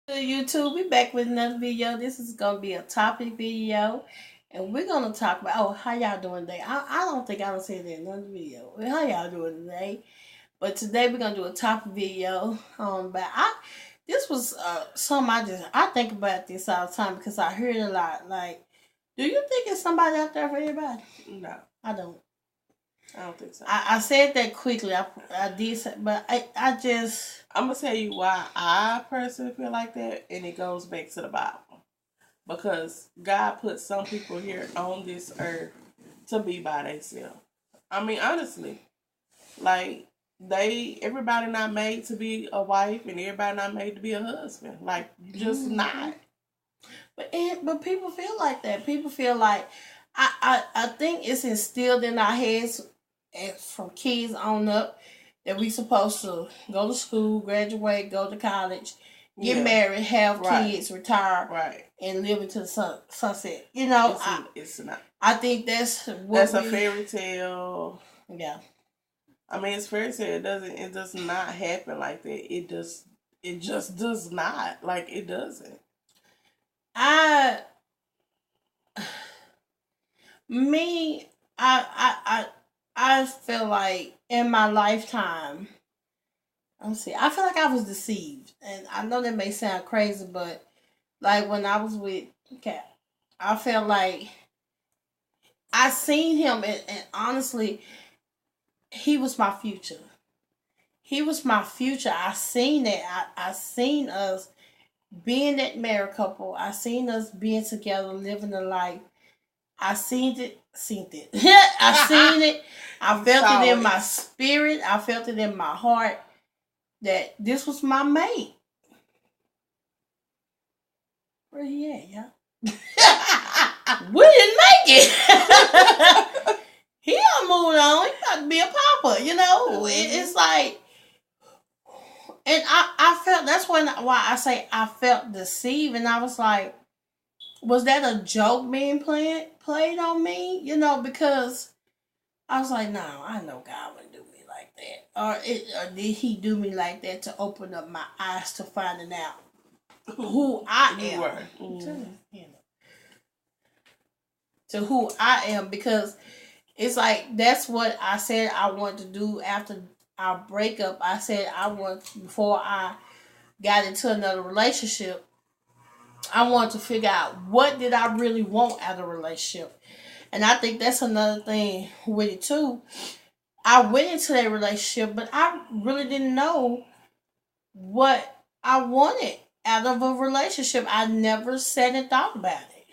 YouTube, we back with another video. This is gonna be a topic video, and we're gonna talk about how y'all doing today. I don't think I don't say that in another video. How y'all doing today? But today we're gonna do a topic video. But this was something I think about this all the time because I hear it a lot. Like, do you think it's somebody out there for everybody? No, I don't. I don't think so. I said that quickly. I did, say, but I just. I'm gonna tell you why I personally feel like that, and it goes back to the Bible. Because God put some people here on this earth to be by themselves. I mean, honestly, like everybody not made to be a wife, and everybody not made to be a husband. Like, you just not. But people feel like that. People feel like I think it's instilled in our heads from kids on up that we supposed to go to school, graduate, go to college, get married, have kids, retire, and live into the sunset. You know, it's not. I think that's a fairy tale. Yeah. I mean, it's fairy tale. It does not happen like that. It just does not. Like, it doesn't. Me, I feel like in my lifetime, I feel like I was deceived, and I know that may sound crazy, but like when I was with Cat, I felt like I seen him, and honestly, he was my future. He was my future. I seen that. I seen us being that married couple. I seen us being together, living a life. I seen it. I seen it. I felt it in my spirit. I felt it in my heart that this was my mate. Where he at, y'all? We didn't make it. He done moved on. He about to be a papa, you know? It's like, and I felt, that's why I say I felt deceived, and I was like, was that a joke being played on me? You know, because I was like, no, I know God wouldn't do me like that. Or did he do me like that to open up my eyes to finding out who I am? To who I am, because it's like that's what I said I wanted to do after our breakup. I said before I got into another relationship, I wanted to figure out what did I really want out of a relationship. And I think that's another thing with it too. I went into that relationship, but I really didn't know what I wanted out of a relationship. I never sat and thought about it.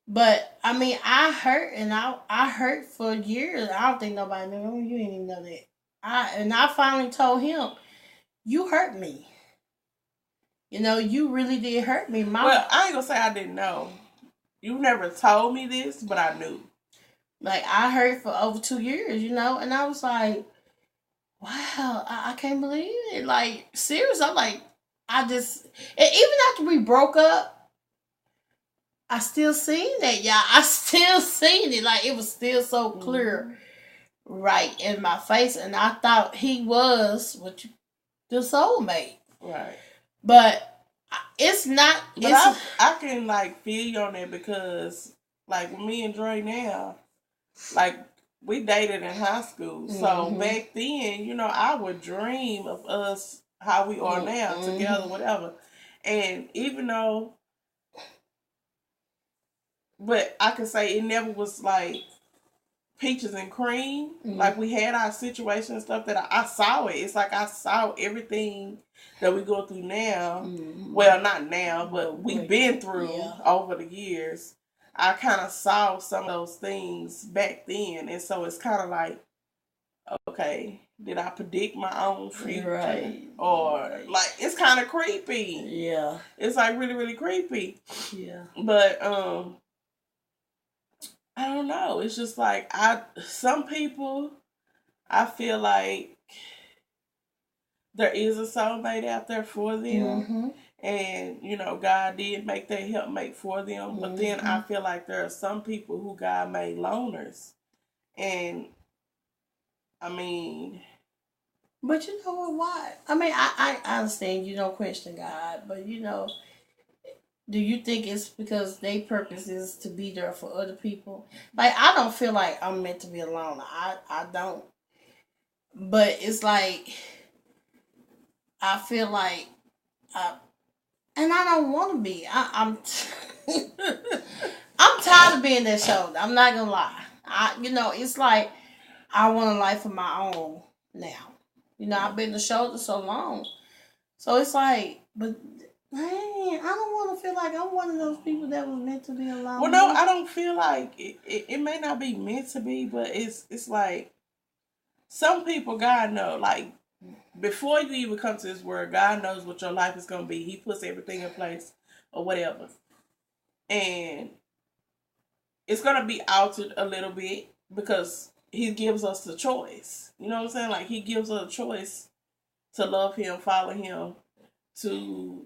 But I mean, I hurt, and I hurt for years. I don't think nobody knew. You didn't even know that. I finally told him, "You hurt me. You know, you really did hurt me." Well, I ain't gonna say I didn't know. You never told me this, but I knew. Like, I hurt for over 2 years, you know, and I was like, "Wow, I can't believe it." Like, seriously, I'm like, and even after we broke up, I still seen that, y'all. I still seen it. Like, it was still so clear, right in my face, and I thought he was the soulmate, right? But it's not. But I can like feel you on that, because like with me and Dre now, like we dated in high school, so back then, you know, I would dream of us how we are now together, whatever. And even though, but I can say it never was like peaches and cream. Like, we had our situation and stuff that I saw it. It's like I saw everything that we go through now. Well, not now, but we've been through over the years. I kind of saw some of those things back then, and so it's kind of like, okay, did I predict my own future? Right. Or like, it's kind of creepy. Yeah. It's like really, really creepy. Yeah. But I don't know. It's just like some people, I feel like there is a soulmate out there for them. And, you know, God did make that helpmate for them. But then I feel like there are some people who God made loners. And, I mean, But you know what? Why? I mean, I understand you don't question God, but do you think it's because their purpose is to be there for other people? Like, I don't feel like I'm meant to be alone. I don't. But it's like, I feel like, I, and I don't want to be. I'm tired of being that shoulder. I'm not gonna lie. It's like I want a life of my own now. I've been the shoulder so long, so it's like, but man, I don't want to feel like I'm one of those people that was meant to be alone. Well, no, I don't feel like it may not be meant to be, but it's like some people, God know, like before you even come to this world, God knows what your life is gonna be. He puts everything in place or whatever, and it's gonna be altered a little bit because He gives us the choice. You know what I'm saying? Like He gives us a choice to love Him, follow Him, to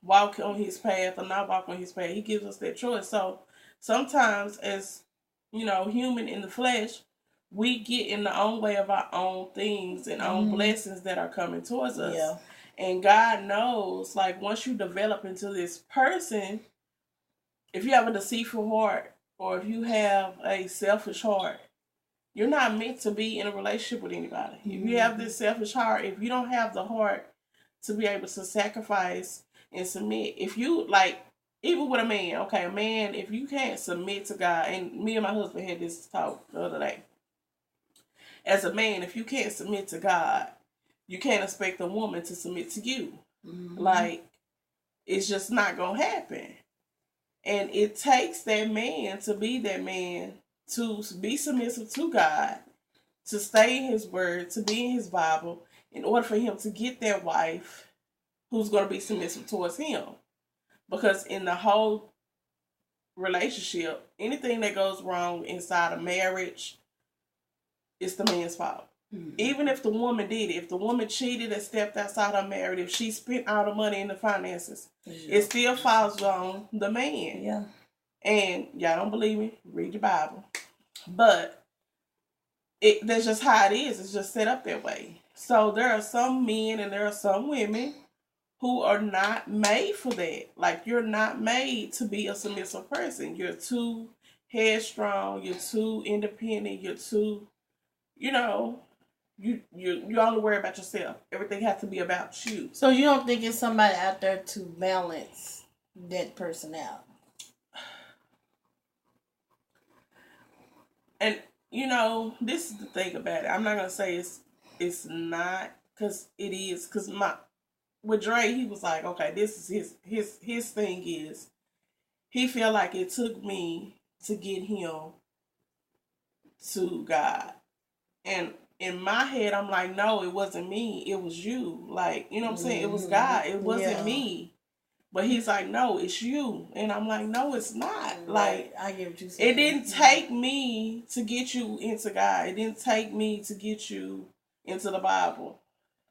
walk on His path or not walk on His path. He gives us that choice. So sometimes, as human in the flesh, we get in the own way of our own things and own blessings that are coming towards us. Yeah. And God knows, like, once you develop into this person, if you have a deceitful heart or if you have a selfish heart, you're not meant to be in a relationship with anybody. If you have this selfish heart, if you don't have the heart to be able to sacrifice and submit, if you, like, even with a man, okay, a man, if you can't submit to God, and me and my husband had this talk the other day, as a man, if you can't submit to God, you can't expect a woman to submit to you. Like, it's just not going to happen. And it takes that man to be that man, to be submissive to God, to stay in His Word, to be in His Bible, in order for him to get that wife who's going to be submissive towards him. Because in the whole relationship, anything that goes wrong inside a marriage, it's the man's fault. Even if the woman did it, if the woman cheated and stepped outside her marriage, if she spent all the money in the finances, it still falls on the man. Yeah. And y'all don't believe me? Read the Bible. But that's just how it is. It's just set up that way. So there are some men and there are some women who are not made for that. Like, you're not made to be a submissive person. You're too headstrong. You're too independent. You're too, you only worry about yourself. Everything has to be about you. So you don't think it's somebody out there to balance that person out? And this is the thing about it. I'm not gonna say it's not, because it is. Because with Dre, he was like, okay, this is his thing is, he felt like it took me to get him to God. And in my head, I'm like, no, it wasn't me. It was you. Like, you know what I'm saying? It was God. It wasn't me. But he's like, no, it's you. And I'm like, no, it's not. Right. Like, I get what you saying. It didn't take me to get you into God. It didn't take me to get you into the Bible.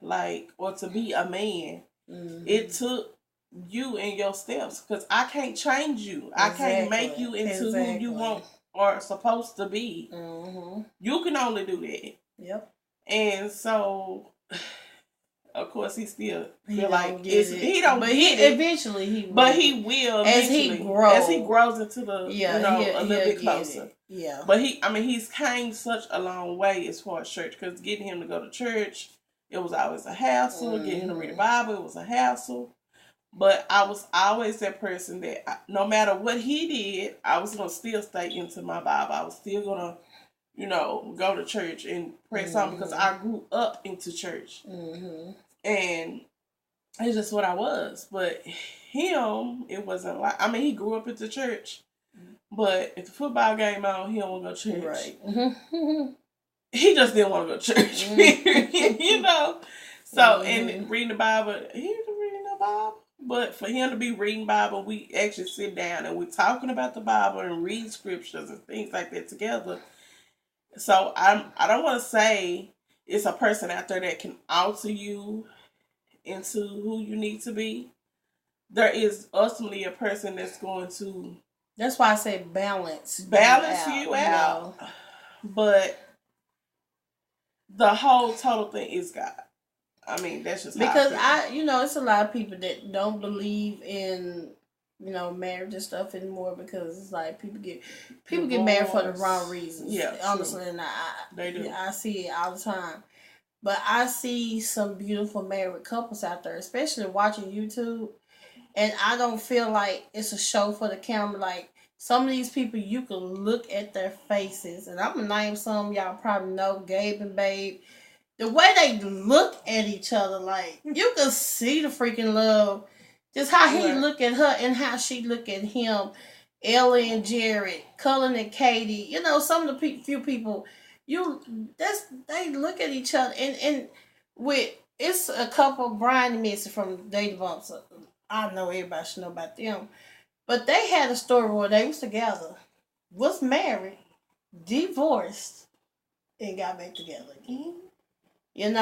Like, or to be a man. It took you and your steps. Because I can't change you. Exactly. I can't make you into who you want or supposed to be. You can only do that. Yep. And so, of course, he still feel like he don't get it. Eventually he will. But he will as he grows into the a little bit closer. Yeah. But he's came such a long way as far as church, because getting him to go to church, it was always a hassle. Getting him to read the Bible, it was a hassle. But I was always that person that no matter what he did, I was gonna still stay into my Bible. I was still gonna go to church and pray something, because I grew up into church. And it's just what I was. But him, it wasn't like, he grew up into church, but if the football game on, he don't want to go to church. Right. He just didn't want to go to church. So, and reading the Bible, he was reading the Bible. But for him to be reading Bible, we actually sit down and we're talking about the Bible and read scriptures and things like that together. So I don't want to say it's a person out there that can alter you into who you need to be. There is ultimately a person that's going to... That's why I say balance you out. But the whole total thing is God. I mean, that's just because how it's a lot of people that don't believe in marriage and stuff anymore because it's like people get married for the wrong reasons. Yeah, honestly, and they do. I see it all the time. But I see some beautiful married couples out there, especially watching YouTube. And I don't feel like it's a show for the camera. Like some of these people, you can look at their faces, and I'm gonna name some y'all probably know, Gabe and Babe. The way they look at each other, like you can see the freaking love. Just how he look at her and how she look at him. Ellie and Jared, Cullen and Katie. Some of the few people they look at each other and with it's a couple, Brian and Missy from Data Bumps. I know everybody should know about them. But they had a story where they was together, was married, divorced, and got back together again. And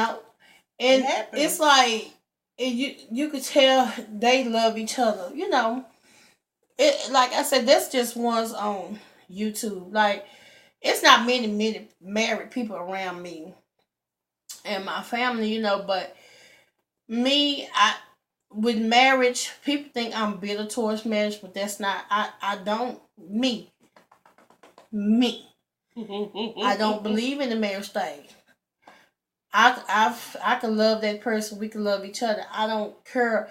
it's like you could tell they love each other. It like I said, that's just ones on YouTube. Like it's not many married people around me and my family, but me, with marriage, people think I'm bitter towards marriage, but that's not. I don't. Me. I don't believe in the marriage thing. I can love that person. We can love each other. I don't care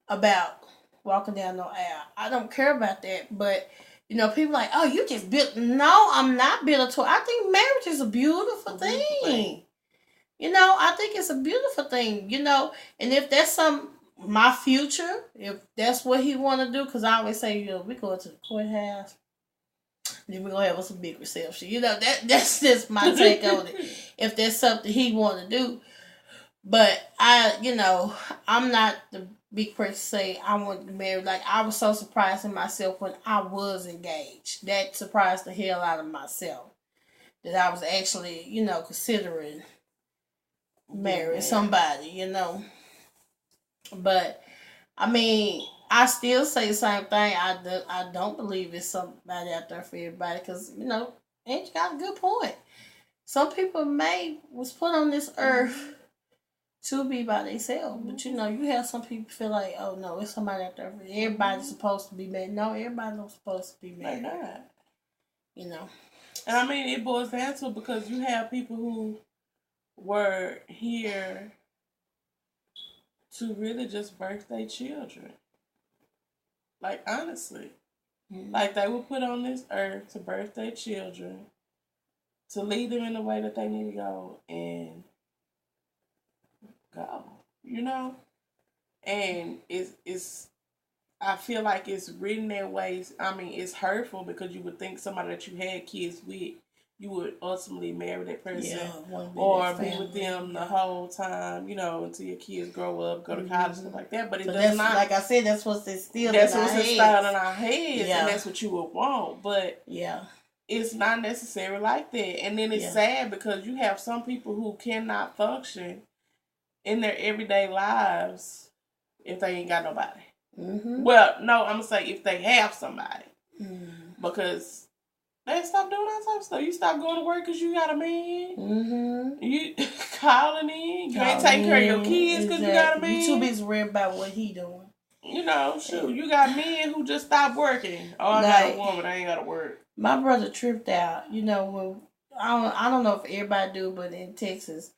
about walking down no aisle. I don't care about that. But people like, oh, you just built. No, I'm not bitter toward. I think marriage is a beautiful thing. I think it's a beautiful thing. And if that's my future, if that's what he want to do, because I always say, we go to the courthouse, then we're gonna have us a big reception. That's just my take on it. If that's something he want to do, but I'm not the big person to say I want to be married. Like I was so surprised in myself when I was engaged. That surprised the hell out of myself that I was actually, considering marrying somebody. But I mean, I still say the same thing. I don't believe it's somebody out there for everybody because Angie got a good point. Some people was put on this earth to be by themselves, but you have some people feel like, oh no, it's somebody out there. Everybody's supposed to be married. No, everybody's not supposed to be married. And I mean, it boils down to because you have people who were here to really just birth their children. Like, honestly. Mm-hmm. Like, they were put on this earth to birth their children, to lead them in the way that they need to go, and go. And it's I feel like it's written that way. I mean, it's hurtful because you would think somebody that you had kids with, you would ultimately marry that person or be with them the whole time, until your kids grow up, go to college, stuff like that. But does not. Like I said, that's what's instilled in our heads, and that's what you would want. But it's not necessarily like that. And then it's sad because you have some people who cannot function in their everyday lives if they ain't got nobody. Mm-hmm. Well, no, I'm gonna say if they have somebody, because they stop doing that type of stuff. You stop going to work because you got a man. Mm-hmm. You calling in. You ain't taking care of your kids because you got a man. You too busy worried about what he doing. You got men who just stopped working. Oh, I got a woman. I ain't got to work. My brother tripped out. When I don't know if everybody do, but in Texas,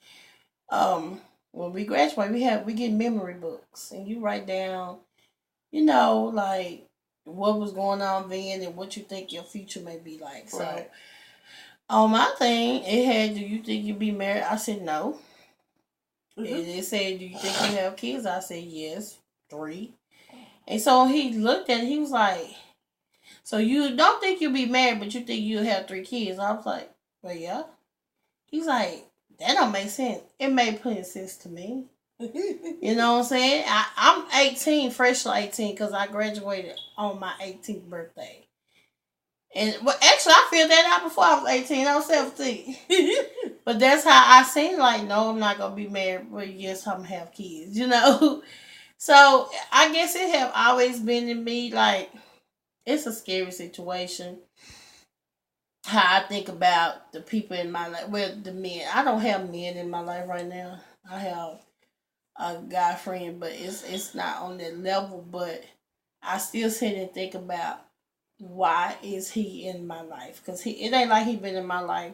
when we graduate, we get memory books, and you write down, like what was going on then and what you think your future may be like. Right. So, on my thing, it had, do you think you'll be married? I said no. Mm-hmm. And it said, do you think you have kids? I said yes, 3. And so he looked at it, he was like, so you don't think you'll be married, but you think you'll have 3 kids? I was like, well, yeah. He's like, that don't make sense. It made plenty of sense to me. You know what I'm saying? I'm 18, freshly 18, because I graduated on my 18th birthday. And actually, I figured that out before I was 18. I was 17. But that's how I seen, like, no, I'm not going to be married, but yes, I'm going to have kids, So, I guess it have always been in me, like, it's a scary situation. how I think about the people in my life. Well, the men. I don't have men in my life right now. I have a guy friend, but it's not on that level. But I still sit and think about why is he in my life? Because it ain't like he been in my life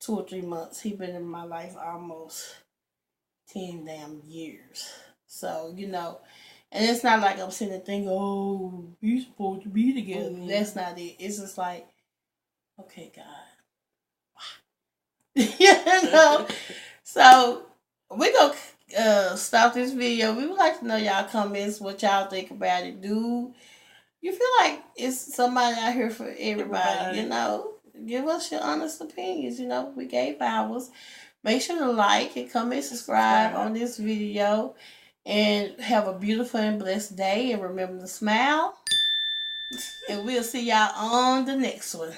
2 or 3 months. He been in my life almost 10 damn years. So and it's not like I'm sitting there thinking, oh, we supposed to be together. Mm-hmm. That's not it. It's just like, okay, God. So we're going to stop this video. We would like to know y'all comments, what y'all think about it. Do you feel like it's somebody out here for everybody? Give us your honest opinions. We gave ours. Make sure to like and comment, subscribe on this video. And have a beautiful and blessed day. And remember to smile. And we'll see y'all on the next one.